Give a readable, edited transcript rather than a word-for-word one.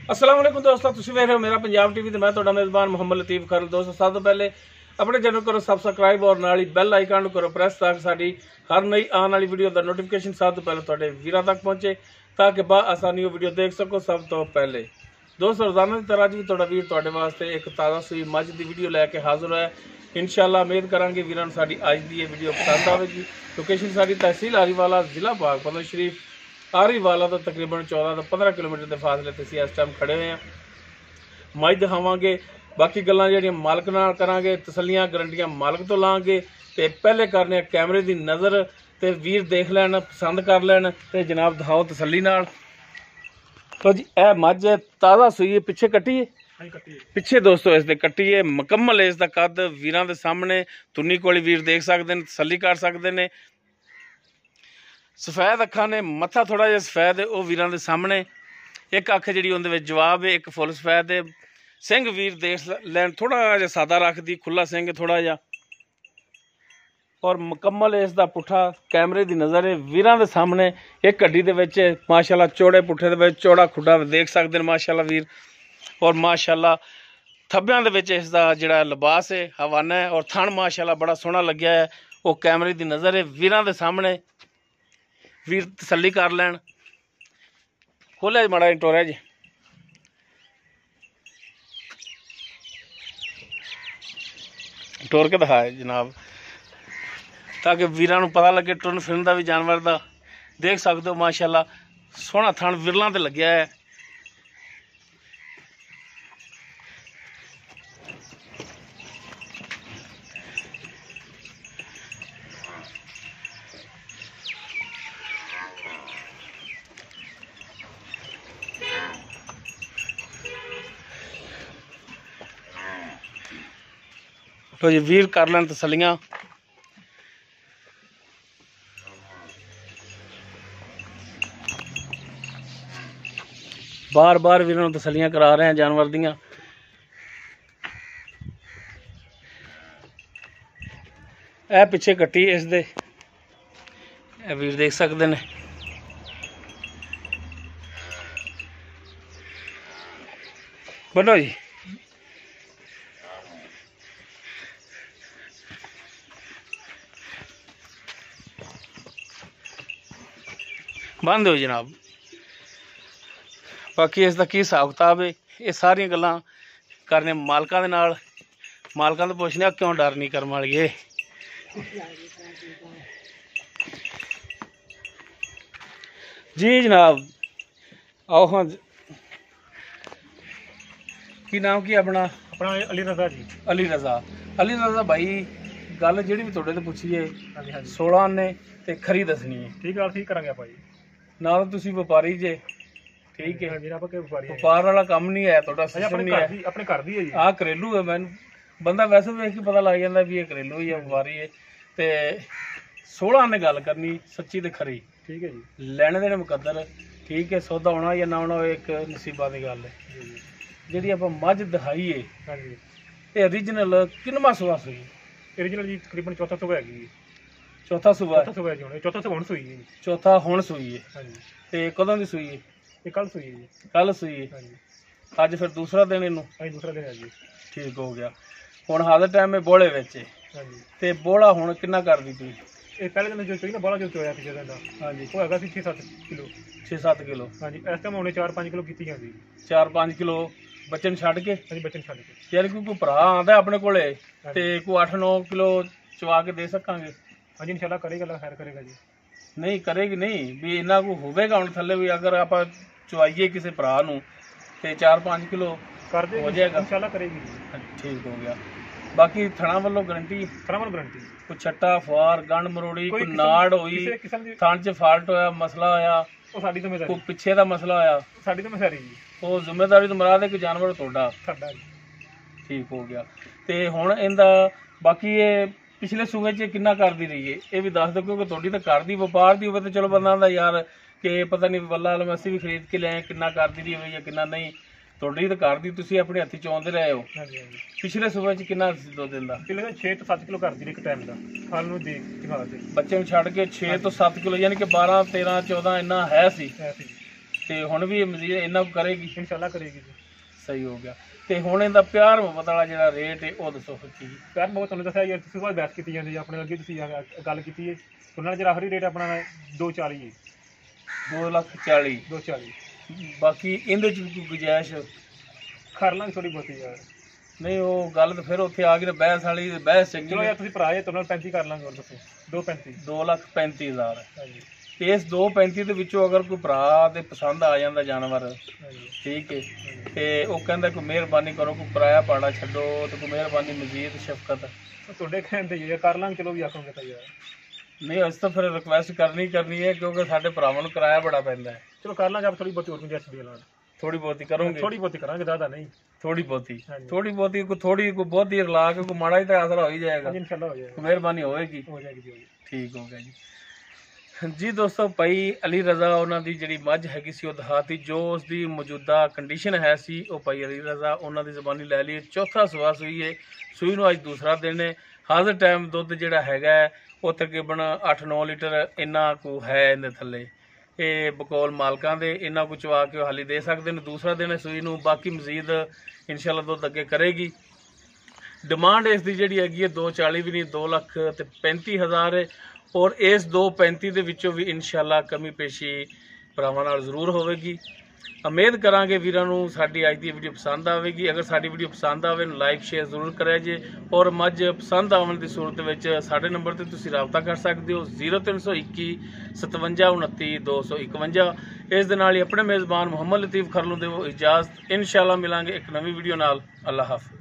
अस्सलाम वालेकुम दोस्तों, तुसीं वेख रहे हो मेरा पंजाब टीवी ते मैं तुहाडा मेज़बान मोहम्मद लतीफ़ खरल। दोस्तों सब तो पहले अपने चैनल करो सबसक्राइब और नाल ही बैल आइकन करो प्रेस ताकि साडी हर नई आने वाली वीडियो का नोटिफिकेशन सब तो पहले तुहाडे वीरां तक पहुंचे ताकि आसानी वो वीडियो देख सको सब तो पहले। दोस्तों रोजाना की तरह अज भी तुहाडा वीर तुहाडे वास्ते एक ताज़ा सूई मझ की वीडियो लैके हाजिर है। इंशाअल्लाह उम्मीद करांगे वीरां साडी अज की वीडियो पसंद आएगी। लोकेशन साडी तहसील आरीवाला, जिला पाकपतन शरीफ। आरीवाला तो तकरीबन 14 तो 15 किलोमीटर के फासले ते असीं इस टाइम खड़े हुए हैं। मझ दिखावांगे, बाकी गल्लां जेहड़ियां मालक नाल करांगे, तसल्लियां गारंटियां मालक तो लांगे। ते पहले करने कैमरे की नज़र ते वीर देख लैन, पसंद कर लैन ते जनाब दिखाओ तसल्ली नाल। तो जी ए मझ ताज़ा सूई है, पिछे कट्टी है पिछे दोस्तों इसके कट्टी है मुकम्मल। इसका कद वीरां दे सामने तुन्नी कोली वीर देख सकते हैं, तसल्ली कर सकते हैं। सफेद अखा ने, मत्था थोड़ा जिहा सफेद है वह वीरां दे सामने। एक अख जी उहदे विच जवाब है, एक फुल सफेद है। सिंह वीर देख लैन, थोड़ा जिहा सादा रखदी, खुला सिंह थोड़ा जिहा और मुकम्मल इसका पुट्ठा कैमरे की नज़र है वीरां दे सामने। एक गड्डी दे विच माशाअल्लाह चौड़े पुट्ठे दे विच चौड़ा खुड्डा देख सकते हैं माशाअल्लाह वीर। और माशाअल्लाह थब्बियां दे विच इसदा जिहड़ा लिबास है हवाना है और थण माशाअल्लाह बड़ा सोहना लग्या है। वो कैमरे की नज़र है वीरां दे सामने। वीर तसल्ली कर लैन। खोलिया जी माड़ा टोरिया जी, टोर के दिखाए जनाब ताकि वीरां नूं पता लगे टुरन फिरन का भी जानवर का। देख सकते हो माशाअल्लाह सोहना थण विरलां ते लग्या है। तो जी वीर कर लैन तसल्लियां। बार बार वीरां नूं तसल्लियां करा रहे हैं जानवर दियां। ए पिछे कट्टी इस दे वीर देख सकते हैं। बोलो जी बंद हो जनाब। बाकी इसका की हिसाब किताब है ये सारियां गल्लां करने मालकां दे नाल। मालकां तो पुछने क्यों डर नहीं करम वालिए। जी जनाब आओ हाँ। की नाम की अपना? अपना अली रजा जी। अली रजा भाई गल जी भी तुहाडे तो पुछीए 16 ने ते खरी दसनी है। ठीक है, ठीक करांगे भाई। ना तो तुसीं व्यापारी जे, ठीक है जी, आपा के व्यापारी व्यापार वाला काम नहीं है तुहाडा, सिस्टम नहीं है। अपने घर दी है जी। आ घरेलू है। मैनूं बंदा वैसे वेख के पता लग जाता भी ये घरेलू ही है, व्यापारी है। ते 16 ने गल करनी सच्ची ते खरी। ठीक है जी। लैने देने मुकद्दर, ठीक है। सौदा होना या ना होना एक नसीबा की गल है। जी आप मझ दिखाई है हाँ जी, ये ओरिजिनल किनवा सुबह सुई? ओरिजिनल जी तकरीबन चौथा सुबह है। चौथा सुबह? सुबह जी होने, चौथा सुबह हुण सुई है। चौथा हुण सुई है। हाँ जी। ते कदों दी सुई है? ये कल सुई है जी। कल सुई है। हाँ जी। अज फिर दूसरा दिन इनू? हाँ जी, दूसरा दिन है जी। ठीक हो गया। हुण हाल टाइम में बोले विच है। हाँ जी। ते बोला हुण किन्ना कर दी तुसीं? ये पहले दिन जो चोई ना बड़ा जो चोया पिछले दिन दा। हाँ जी, वो हैगा सी 6-7 किलो। 6-7 किलो। हाँ जी, इस टाइम हुणे 4-5 किलो कीती है जी। 4-5 किलो बच्चे छड्ड के? हाँ जी, बच्चे छड्ड के। यार कोई भरा आंदा अपने कोले ते कोई 8-9 किलो चवा के दे सकांगे? हाँ जी, इंशाल्लाह करेगा, खैर करेगा जी। नहीं करेगी नहीं भी इन्ना को होवेगा हुण थल्ले भी अगर आप चवाइए किसी भरा नूं ते 4-5 किलो कर दे हो जाएगा, इंशाल्लाह करेगी जी। ठीक हो गया। बाकी थणा वालों गारंटी? थणा वालों गारंटी। कोई छट्टा फुआर गंढ मरोड़ी कोई नाड़ होई थण च फाल्ट होया मसला होया ਉਹ ਸਾਡੀ ਜ਼ਿੰਮੇਵਾਰੀ, कोई पिछे का मसला होया ਸਾਡੀ ਜ਼ਿੰਮੇਵਾਰੀ ਜੀ। ਉਹ ਜ਼ਿੰਮੇਵਾਰੀ ਤੋਂ ਮਰਾਦ ਹੈ कि जानवर ਤੁਹਾਡਾ ਸਾਡਾ ਜੀ। ठीक हो गया। ਤੇ ਹੁਣ ਇਹਦਾ ਬਾਕੀ ਇਹ पिछले सूबे च किन्ना करदी रही है ये भी दस दो क्योंकि थोड़ी तो घर दी व्यापार दी होवे तो चलो बंदा आंदा यार कि पता नहीं वल्ला वाल असीं भी खरीद के लिआए किन्ना करदी रही होवे या किन्ना नहीं। थोड़ी तो घर दी तुसीं अपने हत्थी चोंदे रहे हो। पिछले सूबे च किन्ना सी दो दिन दा? पिछले 6 ਤੋਂ 7 ਕਿਲੋ ਕਰਦੀ ਇੱਕ ਟਾਈਮ ਦਾ ਖਾਲ ਨੂੰ ਦੇਖ ਦਿਖਾ ਦੇ ਬੱਚੇ ਨੂੰ ਛੱਡ ਕੇ 6 ਤੋਂ 7 ਕਿਲੋ यानी कि 12 13 14 इन्ना है सी। ਤੇ ਹੁਣ ਵੀ ਮਜ਼ੀਦ ਇੰਨਾ ਕੁ ਕਰੇਗੀ? ਇਨਸ਼ਾਅੱਲਾ ਕਰੇਗੀ ਜੀ। ਸਹੀ ਹੋ ਗਿਆ। ਤੇ ਹੁਣ ਇਹਦਾ ਪਿਆਰ ਮੁਹੱਬਤ ਵਾਲਾ ਜਿਹੜਾ ਰੇਟ ਹੈ ਉਹ ਦੱਸੋ ਫਿਰ ਕੀ? ਪਿਆਰ ਬਹੁਤ ਤੁਹਾਨੂੰ ਦੱਸਿਆ ਯਾਰ, ਤੁਸੀਂ ਬਾਅਦ ਬਹਿਸ ਕੀਤੀ ਜਾਂਦੀ ਹੈ ਆਪਣੇ ਅੱਗੇ, ਤੁਸੀਂ ਗੱਲ ਕੀਤੀ ਹੈ ਉਹਨਾਂ ਨੇ ਜਿਹੜਾ ਆਖਰੀ ਰੇਟ ਆਪਣਾ 240 ਹੈ। 2,40,000। 240 ਬਾਕੀ ਇਹਦੇ ਚ ਵੀ ਕੋਈ ਗੁੰਜਾਇਸ਼? ਕਰ ਲਾਂਗੇ ਥੋੜੀ ਬਹੁਤੀ ਯਾਰ। ਨਹੀਂ ਉਹ ਗੱਲ ਤਾਂ ਫਿਰ ਉੱਥੇ ਆ ਗਈ ਨਾ ਬਹਿਸ ਵਾਲੀ, ਬਹਿਸ ਚੰਗੀ। ਚਲੋ ਯਾਰ ਤੁਸੀਂ ਭਰਾ ਹੈ, ਤੁਹਾਡੇ ਨਾਲ 35 ਕਰ ਲਾਂਗੇ। ਹੋਰ ਦੱਸੋ 235। 2,35,000। ਹਾਂਜੀ। ਤੇ ਇਸ 2,35,000 ਦੇ ਵਿੱਚੋਂ ਅਗਰ ਕੋਈ ਭਰਾ ਤੇ ਪਸੰਦ ਆ ਜਾਂਦਾ ਜਾਨਵਰ, ਹਾਂਜੀ ਠੀਕ ਹੈ, ਤੇ ਉਹ ਕਹਿੰਦਾ ਕੋਈ ਮਿਹਰਬਾਨੀ ਕਰੋ, ਕੋਈ ਕਿਰਾਇਆ ਪਾੜਾ ਛੱਡੋ, ਤੇ ਕੋਈ ਮਿਹਰਬਾਨੀ ਮਜ਼ੀਦ ਸ਼ਫਕਤ। ਤੁਹਾਡੇ ਕਹਿਣ ਤੇ ਯਾਰ ਕਰ ਲਾਂਗੇ, ਚਲੋ ਵੀ ਆਖੋਗੇ ਤਾਂ ਯਾਰ। ਨਹੀਂ ਅਸੀਂ ਤਾਂ ਫਿਰ ਰਿਕੁਐਸਟ ਕਰਨੀ ਹੈ ਕਿਉਂਕਿ ਸਾਡੇ ਭਰਾਵਾਂ ਨੂੰ ਕਿਰਾਇਆ ਬੜਾ ਪੈਂਦਾ ਹੈ। ਚਲੋ ਕਰ ਲਾਂਗੇ, ਆਪ ਥੋੜੀ ਬਹੁਤੀ ਹੋਰ ਗੁੰਜਾਇਸ਼ ਦੇ ਲਾਂਗੇ। ਥੋੜੀ ਬਹੁਤੀ ਕਰੋਗੇ? ਥੋੜੀ ਬਹੁਤੀ ਕਰਾਂਗੇ, ਜ਼ਿਆਦਾ ਨਹੀਂ। ਥੋੜੀ ਬਹੁਤੀ ਹਾਂਜੀ। ਥੋੜੀ ਬਹੁਤੀ ਕੋਈ ਬਹੁਤੀ ਰਲਾ ਕੇ ਕੋਈ ਮਾੜਾ ਹੀ ਤਾਂ ਆਸਰਾ ਹੋ ਹੀ ਜਾਏਗਾ। ਇਨਸ਼ਾਅੱਲਾ ਹੋ ਜਾਏਗਾ, ਮਿਹਰਬਾਨੀ ਹੋਏਗੀ। ਹੋ ਜਾਏਗੀ ਜੀ। ਠੀਕ ਹੋ ਗਿਆ ਜੀ। ਜੀ ਦੋਸਤੋ, ਭਾਈ ਅਲੀ ਰਜ਼ਾ ਉਹਨਾਂ ਦੀ ਜਿਹੜੀ ਮੱਝ ਹੈਗੀ ਸੀ ਉਹ ਦਿਖਾਤੀ, ਜੋ ਉਸ ਦੀ ਮੌਜੂਦਾ ਕੰਡੀਸ਼ਨ ਹੈ ਸੀ ਉਹ ਭਾਈ ਅਲੀ ਰਜ਼ਾ ਉਹਨਾਂ ਦੀ ਜ਼ਬਾਨੀ ਲੈ ਲਈ। ਚੌਥਾ ਸੂਆ ਸੂਈ ਹੈ, ਸੂਈ ਨੂੰ ਅੱਜ ਦੂਸਰਾ ਦਿਨ ਹੈ। ਹਾਜ਼ਰ ਟਾਈਮ ਦੁੱਧ ਜਿਹੜਾ ਹੈਗਾ ਉਹ ਤਕਰੀਬਨ 8-9 ਲੀਟਰ ਇੰਨਾ ਕੁ ਹੈ ਇਹਦੇ ਥੱਲੇ। ਇਹ ਬਕੌਲ ਮਾਲਕਾਂ ਦੇ, ਇਹਨਾਂ ਕੁ ਚਵਾ ਕੇ ਉਹ ਹਾਲੀ ਦੇ ਸਕਦੇ ਨੇ। ਦੂਸਰਾ ਦਿਨ ਹੈ ਸੂਈ ਨੂੰ, ਬਾਕੀ ਮਜ਼ੀਦ ਇਨਸ਼ਾਅੱਲਾ ਦੁੱਧ ਅੱਗੇ ਕਰੇਗੀ। ਡਿਮਾਂਡ ਇਸ ਦੀ ਜਿਹੜੀ ਹੈਗੀ ਹੈ 240 ਵੀ ਨਹੀਂ, 2,35,000 ਹੈ। ਔਰ ਇਸ 2,35,000 ਦੇ ਵਿੱਚੋਂ ਵੀ ਇਨਸ਼ਾਅੱਲਾ ਕਮੀ ਪੇਸ਼ੀ ਭਰਾਵਾਂ ਨਾਲ ਜ਼ਰੂਰ ਹੋਵੇਗੀ। ਉਮੀਦ ਕਰਾਂਗੇ ਵੀਰਾਂ ਨੂੰ ਸਾਡੀ ਅੱਜ ਦੀ ਵੀਡੀਓ ਪਸੰਦ ਆਵੇਗੀ। ਅਗਰ ਸਾਡੀ ਵੀਡੀਓ ਪਸੰਦ ਆਵੇ ਨੂੰ ਲਾਈਕ ਸ਼ੇਅਰ ਜ਼ਰੂਰ ਕਰਿਆ ਜੇ। ਔਰ ਮੱਝ ਪਸੰਦ ਆਉਣ ਦੀ ਸੂਰਤ ਵਿੱਚ ਸਾਡੇ ਨੰਬਰ ਤੇ ਤੁਸੀਂ ਰਾਬਤਾ ਕਰ ਸਕਦੇ ਹੋ 0321 57 29 251। ਇਸ ਦੇ ਨਾਲ ਹੀ ਆਪਣੇ ਮੇਜ਼ਬਾਨ ਮੁਹੰਮਦ ਲਤੀਫ ਖਰਲੂ ਦੇ ਇਜਾਜ਼ਤ। ਇਨਸ਼ਾਅੱਲਾ ਮਿਲਾਂਗੇ ਇੱਕ ਨਵੀਂ ਵੀਡੀਓ ਨਾਲ। ਅੱਲਾ ਹਾਫਿਜ਼।